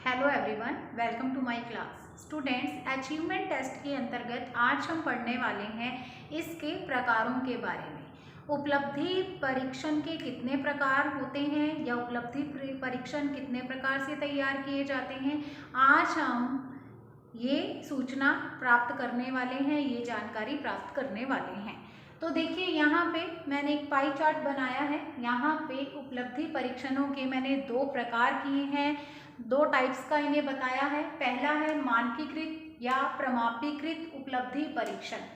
Hello everyone, welcome to my class. Students, achievement test के अंतर्गत आज हम पढ़ने वाले हैं इसके प्रकारों के बारे में। उपलब्धि परीक्षण के कितने प्रकार होते हैं या उपलब्धि परीक्षण कितने प्रकार से तैयार किए जाते हैं, आज हम ये सूचना प्राप्त करने वाले हैं, ये जानकारी प्राप्त करने वाले हैं। तो देखिए, यहाँ पे मैंने एक पाई चार्ट बनाया है। यहाँ पे उपलब्धि परीक्षणों के मैंने दो प्रकार किए हैं, दो टाइप्स का इन्हें बताया है। पहला है मानकीकृत या प्रमाणीकृत उपलब्धि परीक्षण,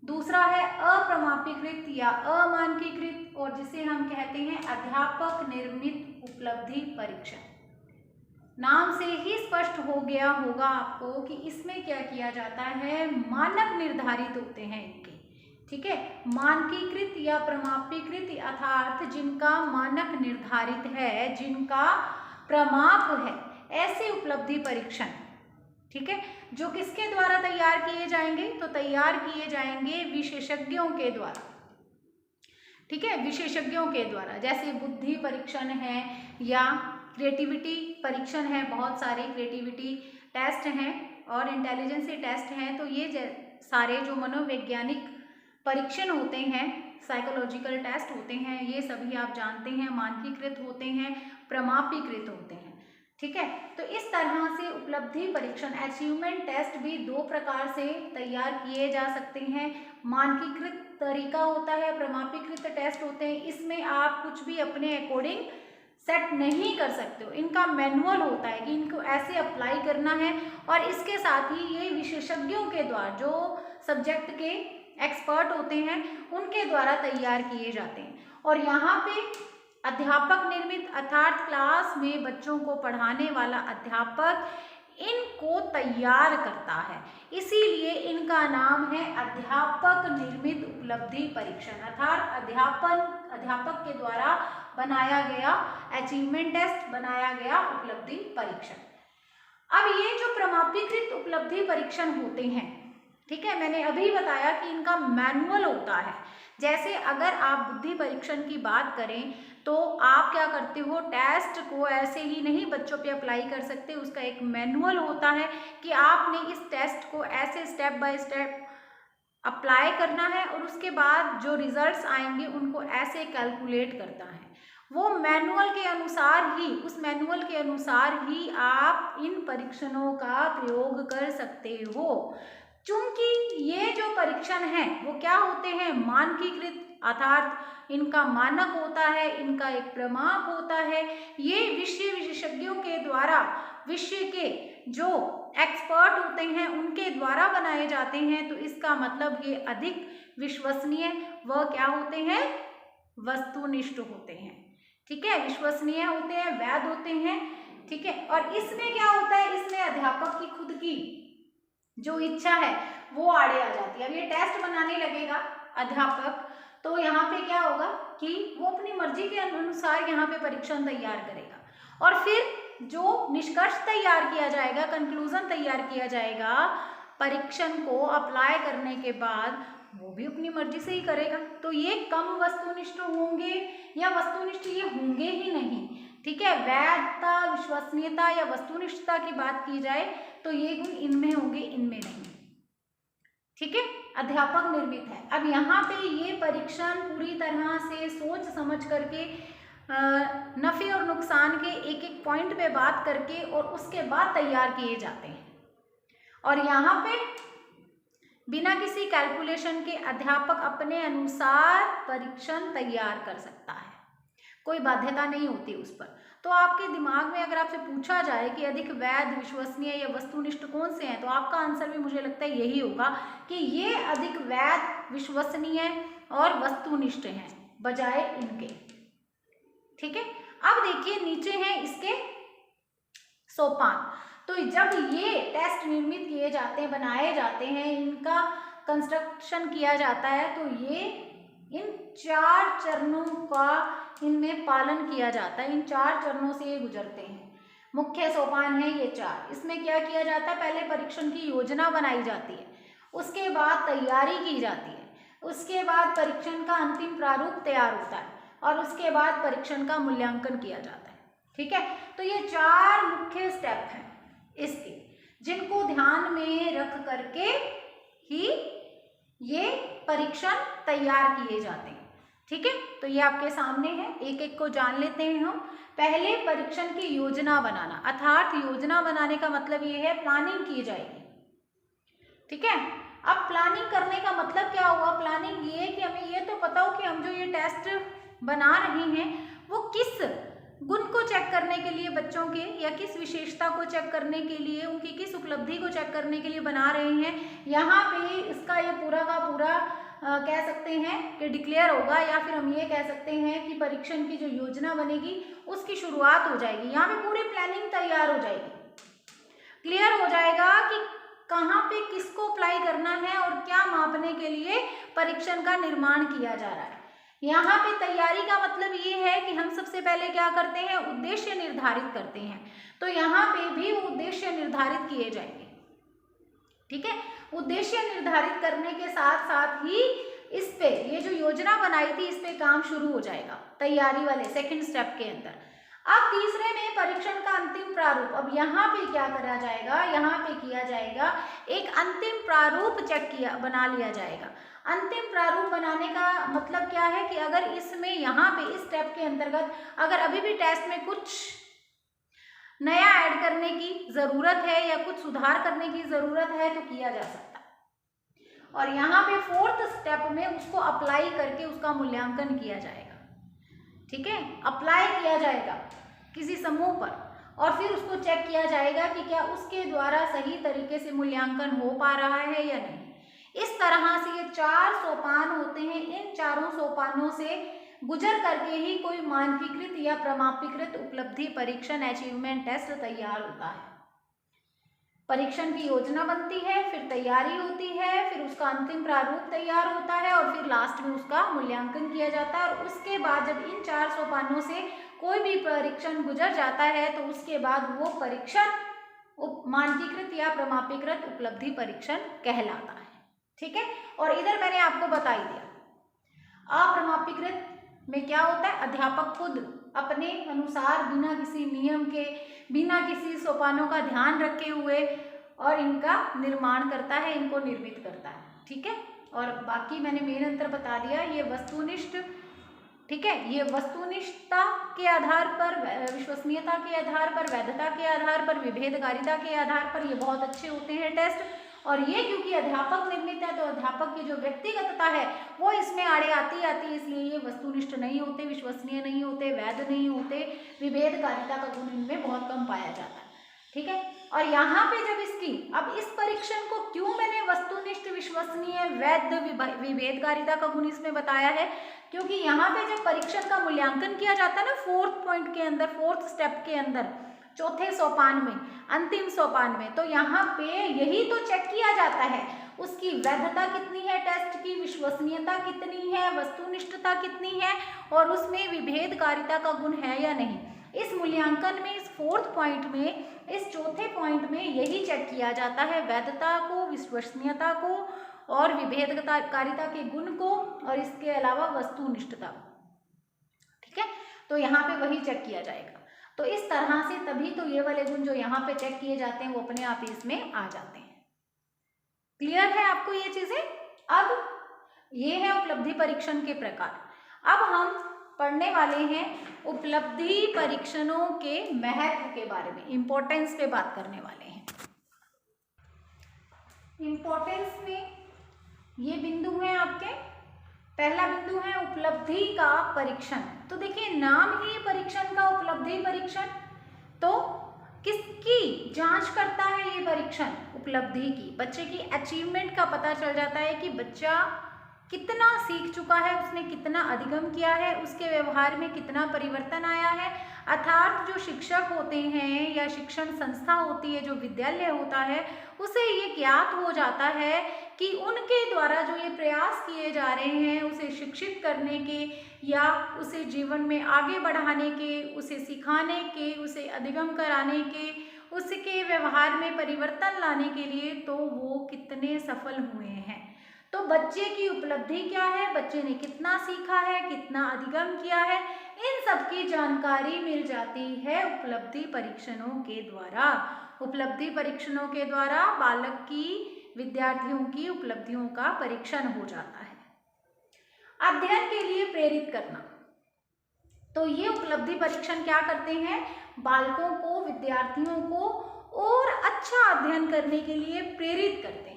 दूसरा है अप्रमाणीकृत या अमानकीकृत, और जिसे हम कहते हैं अध्यापक निर्मित उपलब्धि परीक्षण। नाम से ही स्पष्ट हो गया होगा आपको कि इसमें क्या किया जाता है, मानक निर्धारित होते हैं इनके। ठीक है, मानकीकृत या प्रमाणीकृत अर्थात जिनका मानक निर्धारित है, जिनका प्रमाप है, ऐसे उपलब्धि परीक्षण, ठीक है, जो किसके द्वारा तैयार किए जाएंगे, तो तैयार किए जाएंगे विशेषज्ञों के द्वारा। ठीक है, विशेषज्ञों के द्वारा, जैसे बुद्धि परीक्षण है या क्रिएटिविटी परीक्षण है, बहुत सारे क्रिएटिविटी टेस्ट हैं और इंटेलिजेंसी टेस्ट हैं। तो ये सारे जो मनोवैज्ञानिक परीक्षण होते हैं, साइकोलॉजिकल टेस्ट होते हैं, ये सभी आप जानते हैं मानकीकृत होते हैं, प्रमाणीकृत होते हैं। ठीक है, तो इस तरह से उपलब्धि परीक्षण, अचीवमेंट टेस्ट भी दो प्रकार से तैयार किए जा सकते हैं। मानकीकृत तरीका होता है, प्रमाणीकृत टेस्ट होते हैं। इसमें आप कुछ भी अपने अकॉर्डिंग सेट नहीं कर सकते हो, इनका मैनुअल होता है कि इनको ऐसे अप्लाई करना है, और इसके साथ ही ये विशेषज्ञों के द्वारा, जो सब्जेक्ट के एक्सपर्ट होते हैं, उनके द्वारा तैयार किए जाते हैं। और यहाँ पे अध्यापक निर्मित अर्थात क्लास में बच्चों को पढ़ाने वाला अध्यापक इनको तैयार करता है, इसीलिए इनका नाम है अध्यापक निर्मित उपलब्धि परीक्षण, अर्थात अध्यापक के द्वारा बनाया गया अचीवमेंट टेस्ट, बनाया गया उपलब्धि परीक्षण। अब ये जो प्रमाणीकृत उपलब्धि परीक्षण होते हैं, ठीक है, मैंने अभी बताया कि इनका मैनुअल होता है। जैसे अगर आप बुद्धि परीक्षण की बात करें तो आप क्या करते हो, टेस्ट को ऐसे ही नहीं बच्चों पे अप्लाई कर सकते, उसका एक मैनुअल होता है कि आपने इस टेस्ट को ऐसे स्टेप बाय स्टेप अप्लाई करना है, और उसके बाद जो रिजल्ट्स आएंगे उनको ऐसे कैलकुलेट करना है। वो मैनुअल के अनुसार ही, उस मैनुअल के अनुसार ही आप इन परीक्षणों का प्रयोग कर सकते हो। चूंकि ये जो परीक्षण हैं वो क्या होते हैं, मानकीकृत, अर्थात इनका मानक होता है, इनका एक प्रमाप होता है। ये विषय विशेषज्ञों के द्वारा, विषय के जो एक्सपर्ट होते हैं उनके द्वारा बनाए जाते हैं, तो इसका मतलब ये अधिक विश्वसनीय व क्या होते हैं, वस्तुनिष्ठ होते हैं। ठीक है, विश्वसनीय होते हैं, वैध होते हैं। ठीक है, और इसमें क्या होता है, इसमें अध्यापक की खुद की जो इच्छा है वो आड़े आ जाती है। अब ये टेस्ट बनाने लगेगा अध्यापक, तो यहाँ पे क्या होगा कि वो अपनी मर्जी के अनुसार यहाँ पे परीक्षण तैयार करेगा, और फिर जो निष्कर्ष तैयार किया जाएगा, कंक्लूजन तैयार किया जाएगा परीक्षण को अप्लाई करने के बाद, वो भी अपनी मर्जी से ही करेगा। तो ये कम वस्तुनिष्ठ होंगे या वस्तुनिष्ठ ये होंगे ही नहीं। ठीक है, वैधता, विश्वसनीयता या वस्तुनिष्ठता की बात की जाए तो ये गुण इनमें होंगे, इनमें नहीं। ठीक है, अध्यापक निर्मित है। अब यहाँ पे ये परीक्षण पूरी तरह से सोच समझ करके, नफे और नुकसान के एक एक पॉइंट पे बात करके और उसके बाद तैयार किए जाते हैं। और यहाँ पे बिना किसी कैलकुलेशन के अध्यापक अपने अनुसार परीक्षण तैयार कर सकता है, कोई बाध्यता नहीं होती उस पर। तो आपके दिमाग में अगर आपसे पूछा जाए कि अधिक वैध, विश्वसनीय या वस्तुनिष्ठ कौन से हैं, तो आपका आंसर भी मुझे लगता है यही होगा कि ये अधिक वैध, विश्वसनीय और वस्तुनिष्ठ हैं बजाय इनके। ठीक है, अब देखिए नीचे हैं इसके सोपान। तो जब ये टेस्ट निर्मित किए जाते हैं, बनाए जाते हैं, इनका कंस्ट्रक्शन किया जाता है, तो ये इन 4 चरणों का इनमें पालन किया जाता है। इन 4 चरणों से ये गुजरते हैं। मुख्य सोपान है ये 4। इसमें क्या किया जाता है, पहले परीक्षण की योजना बनाई जाती है, उसके बाद तैयारी की जाती है, उसके बाद परीक्षण का अंतिम प्रारूप तैयार होता है, और उसके बाद परीक्षण का मूल्यांकन किया जाता है। ठीक है, तो ये 4 मुख्य स्टेप हैं इसके, जिनको ध्यान में रख करके ही ये परीक्षण तैयार किए जाते हैं। ठीक है, तो ये आपके सामने है, एक एक को जान लेते हैं हम। पहले परीक्षण की योजना बनाना, अर्थात योजना बनाने का मतलब ये है प्लानिंग की जाएगी। ठीक है, अब प्लानिंग करने का मतलब क्या हुआ? प्लानिंग ये कि हमें ये तो पता हो कि हम जो ये टेस्ट बना रहे हैं वो किस गुण को चेक करने के लिए बच्चों के, या किस विशेषता को चेक करने के लिए, उनकी किस उपलब्धि को चेक करने के लिए बना रहे हैं। यहाँ पे इसका ये पूरा का पूरा कह सकते हैं कि डिक्लेयर होगा, या फिर हम ये कह सकते हैं कि परीक्षण की जो योजना बनेगी उसकी शुरुआत हो जाएगी। यहाँ पे पूरी प्लानिंग तैयार हो जाएगी, क्लियर हो जाएगा कि कहाँ पे किसको अप्लाई करना है और क्या मापने के लिए परीक्षण का निर्माण किया जा रहा है। यहाँ पे तैयारी का मतलब ये है कि हम सबसे पहले क्या करते हैं, उद्देश्य निर्धारित करते हैं। तो यहाँ पे भी वो उद्देश्य निर्धारित किए जाएंगे। ठीक है, उद्देश्य निर्धारित करने के साथ साथ ही इस पे ये जो योजना बनाई थी इस पे काम शुरू हो जाएगा तैयारी वाले सेकंड स्टेप के अंदर। अब तीसरे में परीक्षण का अंतिम प्रारूप। अब यहाँ पे क्या करा जाएगा, यहाँ पे किया जाएगा एक अंतिम प्रारूप बना लिया जाएगा। अंतिम प्रारूप बनाने का मतलब क्या है कि अगर इसमें यहाँ पे इस स्टेप के अंतर्गत अगर अभी भी टेस्ट में कुछ नया ऐड करने की जरूरत है या कुछ सुधार करने की जरूरत है तो किया जा सकता है। और यहाँ पे फोर्थ स्टेप में उसको अप्लाई करके उसका मूल्यांकन किया जाएगा। ठीक है, अप्लाई किया जाएगा किसी समूह पर और फिर उसको चेक किया जाएगा कि क्या उसके द्वारा सही तरीके से मूल्यांकन हो पा रहा है या नहीं। इस तरह से ये 4 सोपान होते हैं। इन चारों सोपानों से गुजर करके ही कोई मानकीकृत या प्रमाणीकृत उपलब्धि परीक्षण अचीवमेंट टेस्ट तैयार होता है। परीक्षण की योजना बनती है, फिर तैयारी होती है, फिर उसका अंतिम प्रारूप तैयार होता है और फिर लास्ट में उसका मूल्यांकन किया जाता है। और उसके बाद जब इन 4 सोपानों से कोई भी परीक्षण गुजर जाता है तो उसके बाद वो परीक्षण मानकीकृत या प्रमाणीकृत उपलब्धि परीक्षण कहलाता है। ठीक है, और इधर मैंने आपको बता ही दिया अप्रमाणीकृत में क्या होता है, अध्यापक खुद अपने अनुसार बिना किसी नियम के, बिना किसी सोपानों का ध्यान रखे हुए और इनका निर्माण करता है, इनको निर्मित करता है। ठीक है, और बाकी मैंने मेन अंतर बता दिया। ये वस्तुनिष्ठ, ठीक है, ये वस्तुनिष्ठता के आधार पर, विश्वसनीयता के आधार पर, वैधता के आधार पर, विभेदकारिता के आधार पर ये बहुत अच्छे होते हैं टेस्ट। और ये क्योंकि अध्यापक निर्मित है तो अध्यापक की जो व्यक्तिगतता है वो इसमें आड़े आती इसलिए ये वस्तुनिष्ठ नहीं होते, विश्वसनीय नहीं होते, वैध नहीं होते, विभेदकारिता का गुण इनमें बहुत कम पाया जाता है। ठीक है, और यहाँ पे जब इसकी, अब इस परीक्षण को क्यों मैंने वस्तुनिष्ठ, विश्वसनीय, वैध, विभेदकारिता का गुण इसमें बताया है, क्योंकि यहाँ पे जब परीक्षण का मूल्यांकन किया जाता है ना फोर्थ पॉइंट के अंदर, फोर्थ स्टेप के अंदर, चौथे सोपान में, अंतिम सोपान में, तो यहाँ पे यही तो चेक किया जाता है उसकी वैधता कितनी है टेस्ट की, विश्वसनीयता कितनी है, वस्तुनिष्ठता कितनी है और उसमें विभेदकारिता का गुण है या नहीं। इस मूल्यांकन में, इस फोर्थ पॉइंट में, इस चौथे पॉइंट में यही चेक किया जाता है, वैधता को, विश्वसनीयता को और विभेदकारिता के गुण को और इसके अलावा वस्तुनिष्ठता को। ठीक है, तो यहाँ पे वही चेक किया जाएगा। तो इस तरह से तभी तो ये वाले गुण जो यहाँ पे चेक किए जाते हैं वो अपने आप ही इसमें आ जाते हैं। क्लियर है आपको ये चीजें? अब ये है उपलब्धि परीक्षण के प्रकार। अब हम पढ़ने वाले हैं उपलब्धि परीक्षणों के महत्व के बारे में, इंपॉर्टेंस पे बात करने वाले हैं। इंपॉर्टेंस में ये बिंदु है आपके, पहला बिंदु है उपलब्धि का परीक्षण। तो देखिए नाम ही परीक्षण का उपलब्धि परीक्षण, तो किसकी जांच करता है ये परीक्षण? उपलब्धि की, बच्चे की अचीवमेंट का पता चल जाता है कि बच्चा कितना सीख चुका है, उसने कितना अधिगम किया है, उसके व्यवहार में कितना परिवर्तन आया है। अर्थात जो शिक्षक होते हैं या शिक्षण संस्था होती है, जो विद्यालय होता है, उसे ये ज्ञात हो जाता है कि उनके द्वारा जो ये प्रयास किए जा रहे हैं उसे शिक्षित करने के या उसे जीवन में आगे बढ़ाने के, उसे सिखाने के, उसे अधिगम कराने के, उसके व्यवहार में परिवर्तन लाने के लिए तो वो कितने सफल हुए हैं। तो बच्चे की उपलब्धि क्या है, बच्चे ने कितना सीखा है, कितना अधिगम किया है, इन सब की जानकारी मिल जाती है उपलब्धि परीक्षणों के द्वारा। उपलब्धि परीक्षणों के द्वारा बालक की, विद्यार्थियों की उपलब्धियों का परीक्षण हो जाता है। अध्ययन के लिए प्रेरित करना, तो ये उपलब्धि परीक्षण क्या करते हैं, बालकों को, विद्यार्थियों को और अच्छा अध्ययन करने के लिए प्रेरित करते हैं।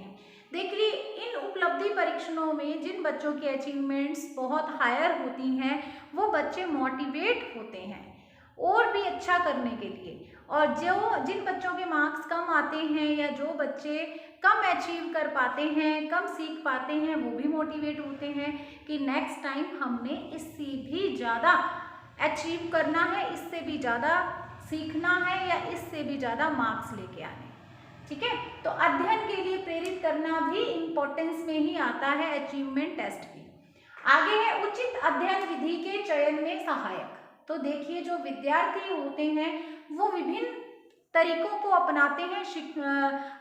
देखिए इन उपलब्धि परीक्षणों में जिन बच्चों की अचीवमेंट्स बहुत हायर होती हैं वो बच्चे मोटिवेट होते हैं और भी अच्छा करने के लिए, और जिन बच्चों के मार्क्स कम आते हैं या जो बच्चे कम अचीव कर पाते हैं, कम सीख पाते हैं, वो भी मोटिवेट होते हैं कि नेक्स्ट टाइम हमने इससे भी ज़्यादा अचीव करना है, इससे भी ज़्यादा सीखना है या इससे भी ज़्यादा मार्क्स लेके आने। ठीक है, तो अध्ययन के लिए प्रेरित करना भी इम्पोर्टेंस में ही आता है अचीवमेंट टेस्ट की। आगे है उचित अध्ययन विधि के चयन में सहायक। तो देखिए जो विद्यार्थी होते हैं वो विभिन्न तरीकों को अपनाते हैं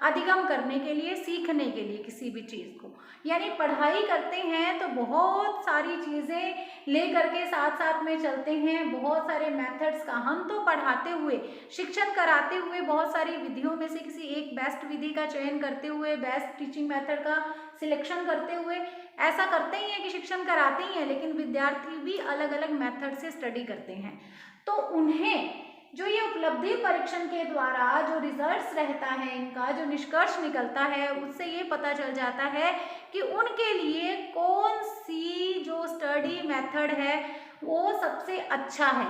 अधिगम करने के लिए, सीखने के लिए किसी भी चीज़ को, यानी पढ़ाई करते हैं तो बहुत सारी चीज़ें लेकर के साथ साथ में चलते हैं, बहुत सारे मेथड्स का हम तो पढ़ाते हुए, शिक्षण कराते हुए बहुत सारी विधियों में से किसी एक बेस्ट विधि का चयन करते हुए, बेस्ट टीचिंग मेथड का सिलेक्शन करते हुए ऐसा करते ही हैं कि शिक्षण कराते ही हैं, लेकिन विद्यार्थी भी अलग अलग मेथड से स्टडी करते हैं। तो उन्हें जो ये उपलब्धि परीक्षण के द्वारा जो रिजल्ट्स रहता है, इनका जो निष्कर्ष निकलता है, उससे ये पता चल जाता है कि उनके लिए कौन सी जो स्टडी मेथड है वो सबसे अच्छा है।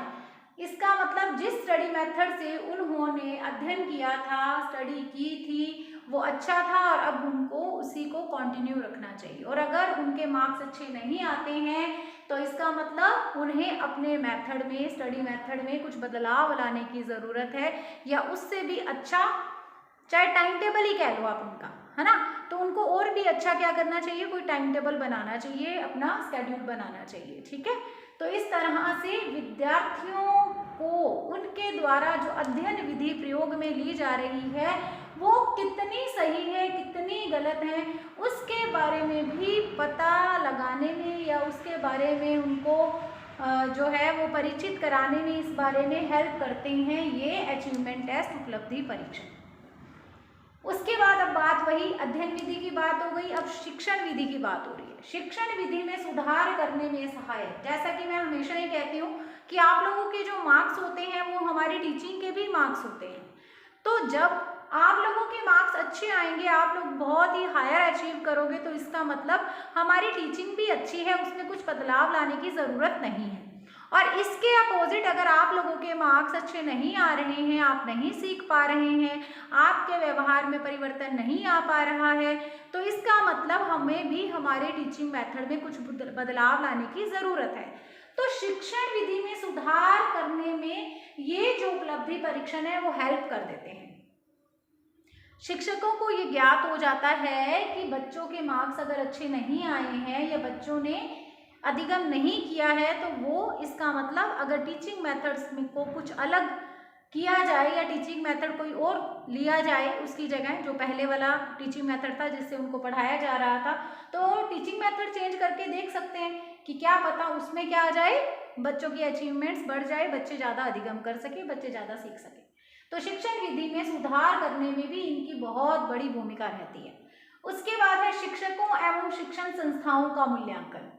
इसका मतलब जिस स्टडी मेथड से उन्होंने अध्ययन किया था, स्टडी की थी, वो अच्छा था और अब उनको उसी को कंटिन्यू रखना चाहिए। और अगर उनके मार्क्स अच्छे नहीं आते हैं तो इसका मतलब उन्हें अपने मेथड में, स्टडी मेथड में कुछ बदलाव लाने की ज़रूरत है, या उससे भी अच्छा, चाहे टाइम टेबल ही कह लो आप उनका, है ना, तो उनको और भी अच्छा क्या करना चाहिए, कोई टाइम टेबल बनाना चाहिए, अपना स्केड्यूल बनाना चाहिए। ठीक है, तो इस तरह से विद्यार्थियों को उनके द्वारा जो अध्ययन विधि प्रयोग में ली जा रही है वो कितनी सही है, कितनी गलत है, उसके बारे में भी पता लगाने में या उसके बारे में उनको जो है वो परिचित कराने में, इस बारे में हेल्प करते हैं ये अचीवमेंट टेस्ट, उपलब्धि परीक्षण। उसके बाद अब बात वही अध्ययन विधि की बात हो गई, अब शिक्षण विधि की बात हो रही है। शिक्षण विधि में सुधार करने में सहायक, जैसा कि मैं हमेशा ही कहती हूँ कि आप लोगों के जो मार्क्स होते हैं वो हमारी टीचिंग के भी मार्क्स होते हैं। तो जब आप लोगों के मार्क्स अच्छे आएंगे, आप लोग बहुत ही हायर अचीव करोगे, तो इसका मतलब हमारी टीचिंग भी अच्छी है, उसमें कुछ बदलाव लाने की ज़रूरत नहीं है। और इसके अपोजिट अगर आप लोगों के मार्क्स अच्छे नहीं आ रहे हैं, आप नहीं सीख पा रहे हैं, आपके व्यवहार में परिवर्तन नहीं आ पा रहा है, तो इसका मतलब हमें भी हमारे टीचिंग मेथड में कुछ बदलाव लाने की ज़रूरत है। तो शिक्षण विधि में सुधार करने में ये जो उपलब्धि परीक्षण है वो हेल्प कर देते हैं। शिक्षकों को ये ज्ञात हो जाता है कि बच्चों के मार्क्स अगर अच्छे नहीं आए हैं या बच्चों ने अधिगम नहीं किया है, तो वो इसका मतलब अगर टीचिंग मेथड्स को कुछ अलग किया जाए या टीचिंग मेथड कोई और लिया जाए उसकी जगह, जो पहले वाला टीचिंग मेथड था जिससे उनको पढ़ाया जा रहा था, तो टीचिंग मेथड चेंज करके देख सकते हैं कि क्या पता उसमें क्या आ जाए, बच्चों की अचीवमेंट्स बढ़ जाए, बच्चे ज़्यादा अधिगम कर सके, बच्चे ज़्यादा सीख सके। तो शिक्षण विधि में सुधार करने में भी इनकी बहुत बड़ी भूमिका रहती है। उसके बाद है शिक्षकों एवं शिक्षण संस्थाओं का मूल्यांकन।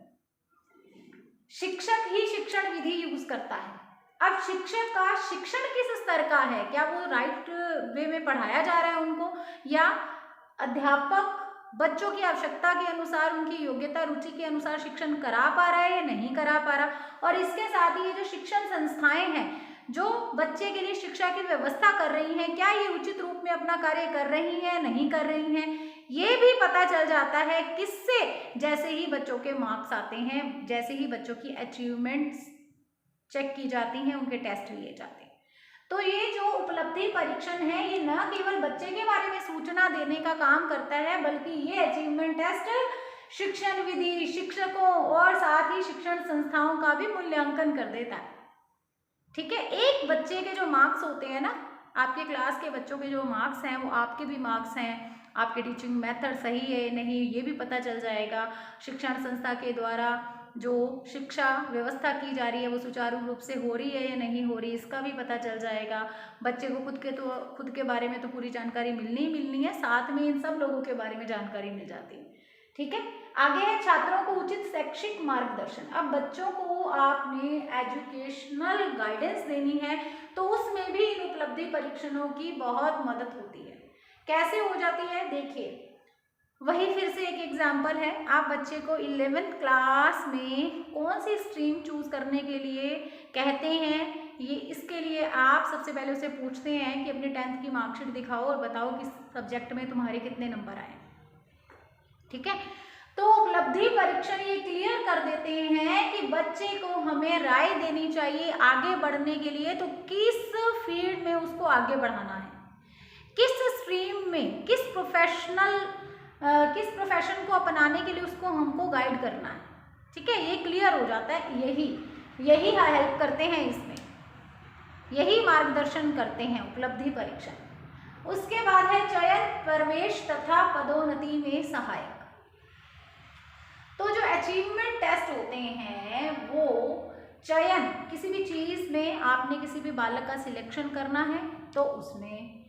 शिक्षक ही शिक्षण विधि यूज करता है। अब शिक्षक का शिक्षण किस स्तर का है, क्या वो राइट वे में पढ़ाया जा रहा है उनको, या अध्यापक बच्चों की आवश्यकता के अनुसार, उनकी योग्यता रुचि के अनुसार शिक्षण करा पा रहा है या नहीं करा पा रहा। और इसके साथ ही ये जो शिक्षण संस्थाएं हैं जो बच्चे के लिए शिक्षा की व्यवस्था कर रही हैं, क्या ये उचित रूप में अपना कार्य कर रही हैं, नहीं कर रही हैं, ये भी पता चल जाता है किससे, जैसे ही बच्चों के मार्क्स आते हैं, जैसे ही बच्चों की अचीवमेंट्स चेक की जाती हैं, उनके टेस्ट लिए जाते हैं। तो ये जो उपलब्धि परीक्षण है ये न केवल बच्चे के बारे में सूचना देने का काम करता है, बल्कि ये अचीवमेंट टेस्ट शिक्षण विधि, शिक्षकों और साथ ही शिक्षण संस्थाओं का भी मूल्यांकन कर देता है। ठीक है, एक बच्चे के जो मार्क्स होते हैं ना, आपके क्लास के बच्चों के जो मार्क्स हैं वो आपके भी मार्क्स हैं, आपके टीचिंग मेथड सही है नहीं ये भी पता चल जाएगा शिक्षण संस्था के द्वारा जो शिक्षा व्यवस्था की जा रही है वो सुचारू रूप से हो रही है या नहीं हो रही, इसका भी पता चल जाएगा। बच्चे को खुद के बारे में तो पूरी जानकारी मिलनी ही मिलनी है, साथ में इन सब लोगों के बारे में जानकारी मिल जाती है। ठीक है, आगे है छात्रों को उचित शैक्षिक मार्गदर्शन। अब बच्चों को आपने एजुकेशनल गाइडेंस देनी है तो उसमें भी इन उपलब्धि परीक्षणों की बहुत मदद होती है। कैसे हो जाती है देखिए, वही फिर से एक एग्जाम्पल है। आप बच्चे को 11th क्लास में कौन सी स्ट्रीम चूज करने के लिए कहते हैं, ये इसके लिए आप सबसे पहले उसे पूछते हैं कि अपनी 10th की मार्कशीट दिखाओ और बताओ किस सब्जेक्ट में तुम्हारे कितने नंबर आए। ठीक है, तो उपलब्धि परीक्षण ये क्लियर कर देते हैं कि बच्चे को हमें राय देनी चाहिए आगे बढ़ने के लिए, तो किस फील्ड में उसको आगे बढ़ाना है, किस स्ट्रीम में, किस प्रोफेशन को अपनाने के लिए उसको हमको गाइड करना है। ठीक है, ये क्लियर हो जाता है, यही हेल्प करते हैं इसमें, यही मार्गदर्शन करते हैं उपलब्धि परीक्षण। उसके बाद है चयन, प्रवेश तथा पदोन्नति में सहायक। तो जो अचीवमेंट टेस्ट होते हैं वो चयन, किसी भी चीज में आपने किसी भी बालक का सिलेक्शन करना है तो उसमें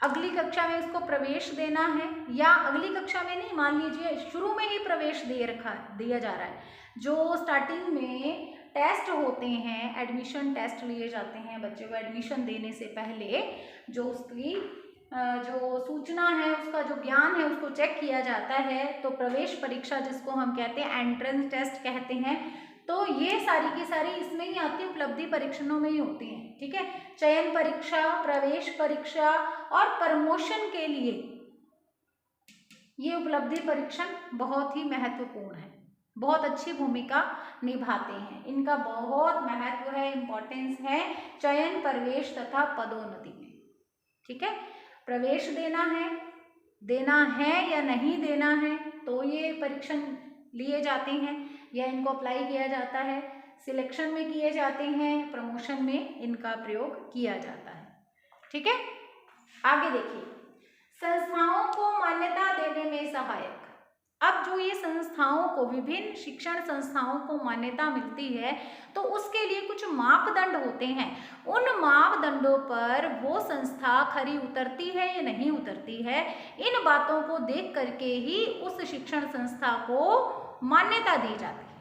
अगली कक्षा में उसको प्रवेश देना है, या अगली कक्षा में नहीं, मान लीजिए शुरू में ही प्रवेश दिया जा रहा है। जो स्टार्टिंग में टेस्ट होते हैं, एडमिशन टेस्ट लिए जाते हैं, बच्चे को एडमिशन देने से पहले जो उसकी जो सूचना है, उसका जो ज्ञान है, उसको चेक किया जाता है। तो प्रवेश परीक्षा जिसको हम कहते हैं एंट्रेंस टेस्ट कहते हैं, तो ये सारी की सारी इसमें ही आती है, उपलब्धि परीक्षणों में ही होती हैं। ठीक है, चयन परीक्षा, प्रवेश परीक्षा और प्रमोशन के लिए ये उपलब्धि परीक्षण बहुत ही महत्वपूर्ण है, बहुत अच्छी भूमिका निभाते हैं। इनका बहुत महत्व है, इम्पोर्टेंस है चयन, प्रवेश तथा पदोन्नति में। ठीक है, प्रवेश देना है या नहीं देना है तो ये परीक्षण लिए जाते हैं या इनको अप्लाई किया जाता है, सिलेक्शन में किए जाते हैं, प्रमोशन में इनका प्रयोग किया जाता है। ठीक है, आगे देखिए, संस्थाओं को मान्यता देने में सहायक। अब जो ये संस्थाओं को, विभिन्न शिक्षण संस्थाओं को मान्यता मिलती है तो उसके लिए कुछ मापदंड होते हैं। उन मापदंडों पर वो संस्था खरी उतरती है या नहीं उतरती है, इन बातों को देख करके ही उस शिक्षण संस्था को मान्यता दी जाती है।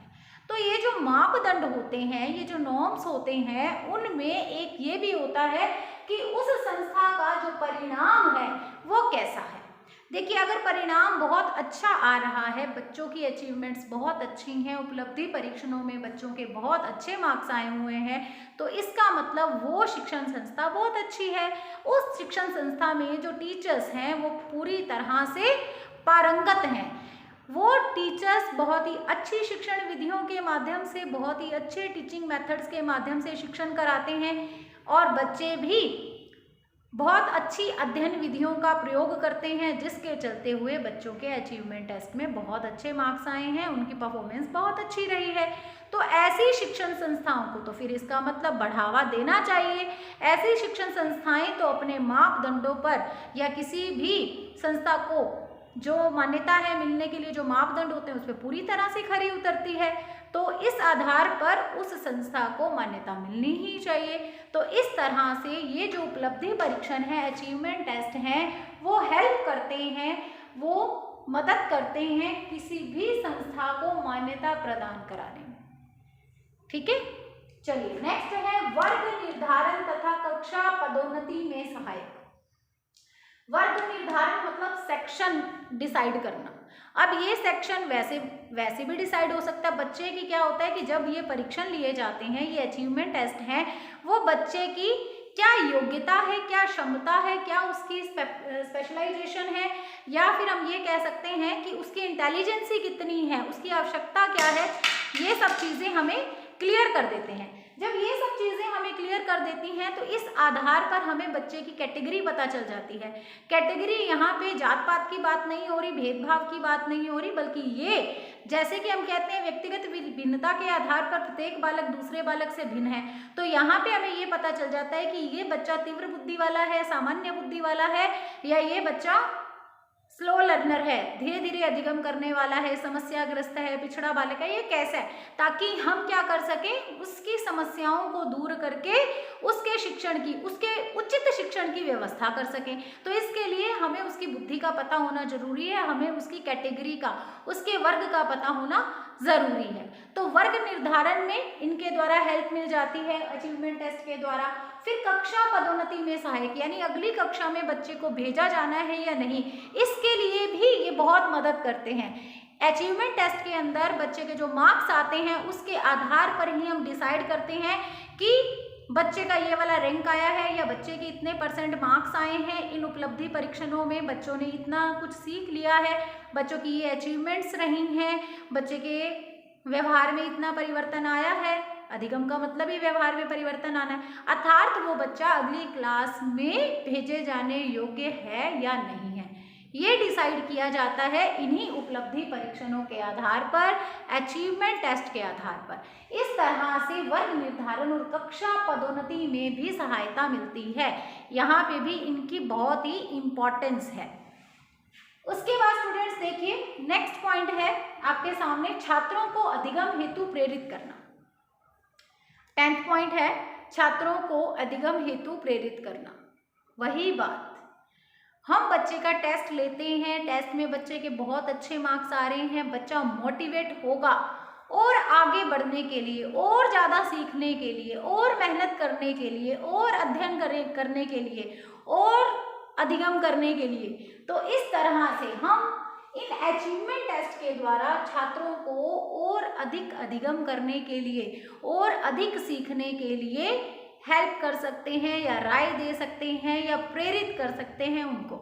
तो ये जो मापदंड होते हैं, ये जो नॉर्म्स होते हैं, उनमें एक ये भी होता है कि उस संस्था का जो परिणाम है वो कैसा है। देखिए, अगर परिणाम बहुत अच्छा आ रहा है, बच्चों की अचीवमेंट्स बहुत अच्छी हैं, उपलब्धि परीक्षणों में बच्चों के बहुत अच्छे मार्क्स आए हुए हैं, तो इसका मतलब वो शिक्षण संस्था बहुत अच्छी है। उस शिक्षण संस्था में जो टीचर्स हैं वो पूरी तरह से पारंगत हैं, वो टीचर्स बहुत ही अच्छी शिक्षण विधियों के माध्यम से, बहुत ही अच्छे टीचिंग मेथड्स के माध्यम से शिक्षण कराते हैं, और बच्चे भी बहुत अच्छी अध्ययन विधियों का प्रयोग करते हैं, जिसके चलते हुए बच्चों के अचीवमेंट टेस्ट में बहुत अच्छे मार्क्स आए हैं, उनकी परफॉर्मेंस बहुत अच्छी रही है। तो ऐसी शिक्षण संस्थाओं को तो फिर इसका मतलब बढ़ावा देना चाहिए। ऐसी शिक्षण संस्थाएं तो अपने मापदंडों पर, या किसी भी संस्था को जो मान्यता है मिलने के लिए जो मापदंड होते हैं उस पर पूरी तरह से खरी उतरती है, तो इस आधार पर उस संस्था को मान्यता मिलनी ही चाहिए। तो इस तरह से ये जो उपलब्धि परीक्षण है, अचीवमेंट टेस्ट हैं, वो हेल्प करते हैं, वो मदद करते हैं किसी भी संस्था को मान्यता प्रदान कराने में। ठीक है, चलिए नेक्स्ट है वर्ग निर्धारण तथा कक्षा पदोन्नति में सहायक। वर्ग निर्धारण मतलब सेक्शन डिसाइड करना। अब ये सेक्शन वैसे भी डिसाइड हो सकता है। बच्चे की क्या होता है कि जब ये परीक्षण लिए जाते हैं, ये अचीवमेंट टेस्ट हैं, वो बच्चे की क्या योग्यता है, क्या क्षमता है, क्या उसकी स्पेशलाइजेशन है, या फिर हम ये कह सकते हैं कि उसकी इंटेलिजेंसी कितनी है, उसकी आवश्यकता क्या है, ये सब चीज़ें हमें क्लियर कर देते हैं। जब ये सब चीज़ें हमें क्लियर कर देती हैं तो इस आधार पर हमें बच्चे की कैटेगरी पता चल जाती है। कैटेगरी यहाँ पे जात पात की बात नहीं हो रही, भेदभाव की बात नहीं हो रही, बल्कि ये जैसे कि हम कहते हैं व्यक्तिगत भिन्नता के आधार पर प्रत्येक बालक दूसरे बालक से भिन्न है, तो यहाँ पे हमें ये पता चल जाता है कि ये बच्चा तीव्र बुद्धि वाला है, सामान्य बुद्धि वाला है, या ये बच्चा स्लो लर्नर है, धीरे धीरे अधिगम करने वाला है, समस्याग्रस्त है, पिछड़ा बालक है, ये कैसा है, ताकि हम क्या कर सकें, उसकी समस्याओं को दूर करके उसके शिक्षण की, उसके उचित शिक्षण की व्यवस्था कर सकें। तो इसके लिए हमें उसकी बुद्धि का पता होना जरूरी है, हमें उसकी कैटेगरी का, उसके वर्ग का पता होना जरूरी है। तो वर्ग निर्धारण में इनके द्वारा हेल्प मिल जाती है अचीवमेंट टेस्ट के द्वारा। फिर कक्षा पदोन्नति में सहायक, यानी अगली कक्षा में बच्चे को भेजा जाना है या नहीं, इसके लिए भी ये बहुत मदद करते हैं। अचीवमेंट टेस्ट के अंदर बच्चे के जो मार्क्स आते हैं उसके आधार पर ही हम डिसाइड करते हैं कि बच्चे का ये वाला रैंक आया है या बच्चे के इतने % मार्क्स आए हैं, इन उपलब्धि परीक्षणों में बच्चों ने इतना कुछ सीख लिया है, बच्चों की ये अचीवमेंट्स रही हैं, बच्चे के व्यवहार में इतना परिवर्तन आया है। अधिगम का मतलब ही व्यवहार में परिवर्तन आना है, अर्थात वो बच्चा अगली क्लास में भेजे जाने योग्य है या नहीं है, ये डिसाइड किया जाता है इन्हीं उपलब्धि परीक्षणों के आधार पर, अचीवमेंट टेस्ट के आधार पर। इस तरह से वर्ग निर्धारण और कक्षा पदोन्नति में भी सहायता मिलती है, यहाँ पे भी इनकी बहुत ही इम्पोर्टेंस है। उसके बाद स्टूडेंट्स देखिए, नेक्स्ट पॉइंट है आपके सामने, छात्रों को अधिगम हेतु प्रेरित करना। 10th पॉइंट है छात्रों को अधिगम हेतु प्रेरित करना। वही बात, हम बच्चे का टेस्ट लेते हैं, टेस्ट में बच्चे के बहुत अच्छे मार्क्स आ रहे हैं, बच्चा मोटिवेट होगा और आगे बढ़ने के लिए, और ज़्यादा सीखने के लिए, और मेहनत करने के लिए, और अध्ययन करने के लिए, और अधिगम करने के लिए। तो इस तरह से हम इन अचीवमेंट टेस्ट के द्वारा छात्रों को और अधिक अधिगम करने के लिए और अधिक सीखने के लिए हेल्प कर सकते हैं, या राय दे सकते हैं, या प्रेरित कर सकते हैं उनको।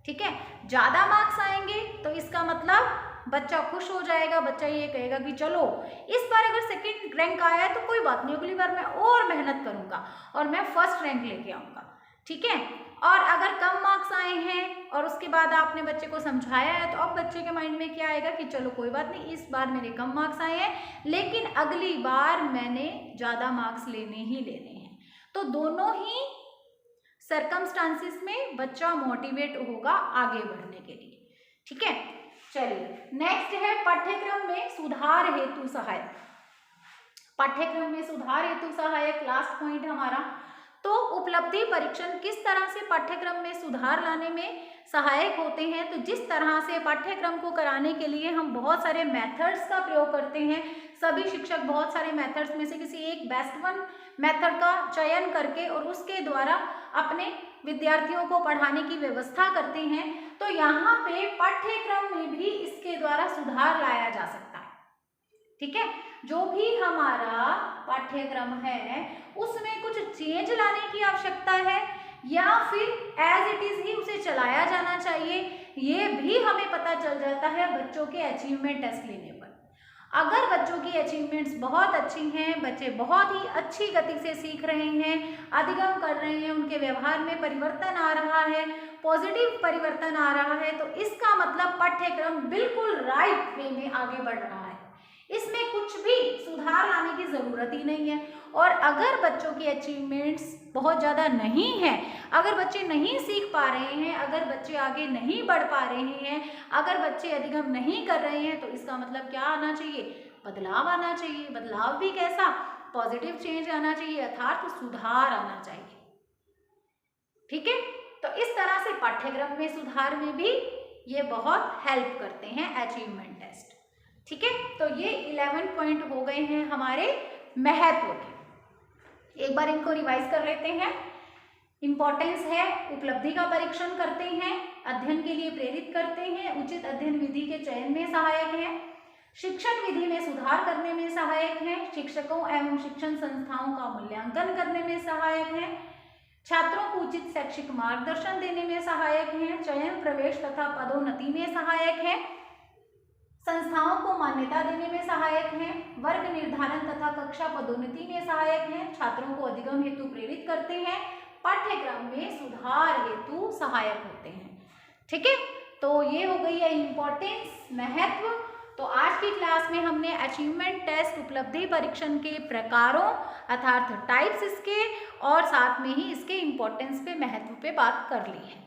ठीक है, ज़्यादा मार्क्स आएंगे तो इसका मतलब बच्चा खुश हो जाएगा, बच्चा ये कहेगा कि चलो इस बार अगर सेकंड रैंक आया है तो कोई बात नहीं, अगली बार मैं और मेहनत करूँगा और मैं फर्स्ट रैंक लेके आऊँगा। ठीक है, और अगर कम मार्क्स आए हैं और उसके बाद आपने बच्चे को समझाया है, तो अब बच्चे के माइंड में क्या आएगा कि चलो कोई बात नहीं, इस बार मेरे कम मार्क्स आए हैं लेकिन अगली बार मैंने ज़्यादा मार्क्स लेने ही लेने हैं। तो दोनों ही सर्कमस्टांसिस में बच्चा मोटिवेट होगा आगे बढ़ने के लिए। ठीक है, चलिए नेक्स्ट है पाठ्यक्रम में सुधार हेतु सहायक। पाठ्यक्रम में सुधार हेतु सहायक लास्ट पॉइंट हमारा। तो उपलब्धि परीक्षण किस तरह से पाठ्यक्रम में सुधार लाने में सहायक होते हैं, तो जिस तरह से पाठ्यक्रम को कराने के लिए हम बहुत सारे मेथड्स का प्रयोग करते हैं, सभी शिक्षक बहुत सारे मेथड्स में से किसी एक बेस्ट वन मेथड का चयन करके और उसके द्वारा अपने विद्यार्थियों को पढ़ाने की व्यवस्था करते हैं, तो यहाँ पे पाठ्यक्रम में भी इसके द्वारा सुधार लाया जा सकता है। ठीक है, जो भी हमारा पाठ्यक्रम है उसमें कुछ चेंज लाने की आवश्यकता है या फिर एज इट इज ही उसे चलाया जाना चाहिए, ये भी हमें पता चल जाता है बच्चों के अचीवमेंट टेस्ट लेने पर। अगर बच्चों की अचीवमेंट्स बहुत अच्छी हैं, बच्चे बहुत ही अच्छी गति से सीख रहे हैं, अधिगम कर रहे हैं, उनके व्यवहार में परिवर्तन आ रहा है, पॉजिटिव परिवर्तन आ रहा है, तो इसका मतलब पाठ्यक्रम बिल्कुल राइट वे में आगे बढ़ रहा है, इसमें कुछ भी सुधार लाने की ज़रूरत ही नहीं है। और अगर बच्चों की अचीवमेंट्स बहुत ज़्यादा नहीं है, अगर बच्चे नहीं सीख पा रहे हैं, अगर बच्चे आगे नहीं बढ़ पा रहे हैं, अगर बच्चे अधिगम नहीं कर रहे हैं, तो इसका मतलब क्या आना चाहिए, बदलाव आना चाहिए। बदलाव भी कैसा, पॉजिटिव चेंज आना चाहिए, अर्थात सुधार आना चाहिए। ठीक है, तो इस तरह से पाठ्यक्रम में सुधार में भी ये बहुत हेल्प करते हैं अचीवमेंट टेस्ट। ठीक है, तो ये 11 पॉइंट हो गए हैं हमारे महत्व के। एक बार इनको रिवाइज कर लेते हैं। इंपॉर्टेंस है, उपलब्धि का परीक्षण करते हैं, अध्ययन के लिए प्रेरित करते हैं, उचित अध्ययन विधि के चयन में सहायक है, शिक्षण विधि में सुधार करने में सहायक है, शिक्षकों एवं शिक्षण संस्थाओं का मूल्यांकन करने में सहायक है, छात्रों को उचित शैक्षिक मार्गदर्शन देने में सहायक है, चयन प्रवेश तथा पदोन्नति में सहायक है, संस्थाओं को मान्यता देने में सहायक हैं, वर्ग निर्धारण तथा कक्षा पदोन्नति में सहायक हैं, छात्रों को अधिगम हेतु प्रेरित करते हैं, पाठ्यक्रम में सुधार हेतु सहायक होते हैं। ठीक है, तो ये हो गई है इम्पोर्टेंस, महत्व। तो आज की क्लास में हमने अचीवमेंट टेस्ट उपलब्धि परीक्षण के प्रकारों अर्थात टाइप्स इसके और साथ में ही इसके इम्पोर्टेंस पे, महत्व पे बात कर ली है।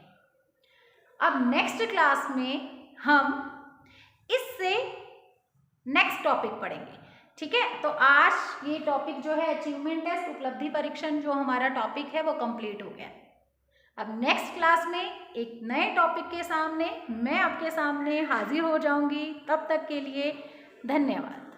अब नेक्स्ट क्लास में हम इससे नेक्स्ट टॉपिक पढ़ेंगे, ठीक है। तो आज ये टॉपिक जो है अचीवमेंट टेस्ट, उपलब्धि परीक्षण, जो हमारा टॉपिक है वो कंप्लीट हो गया। अब नेक्स्ट क्लास में एक नए टॉपिक के सामने मैं आपके सामने हाजिर हो जाऊंगी। तब तक के लिए धन्यवाद।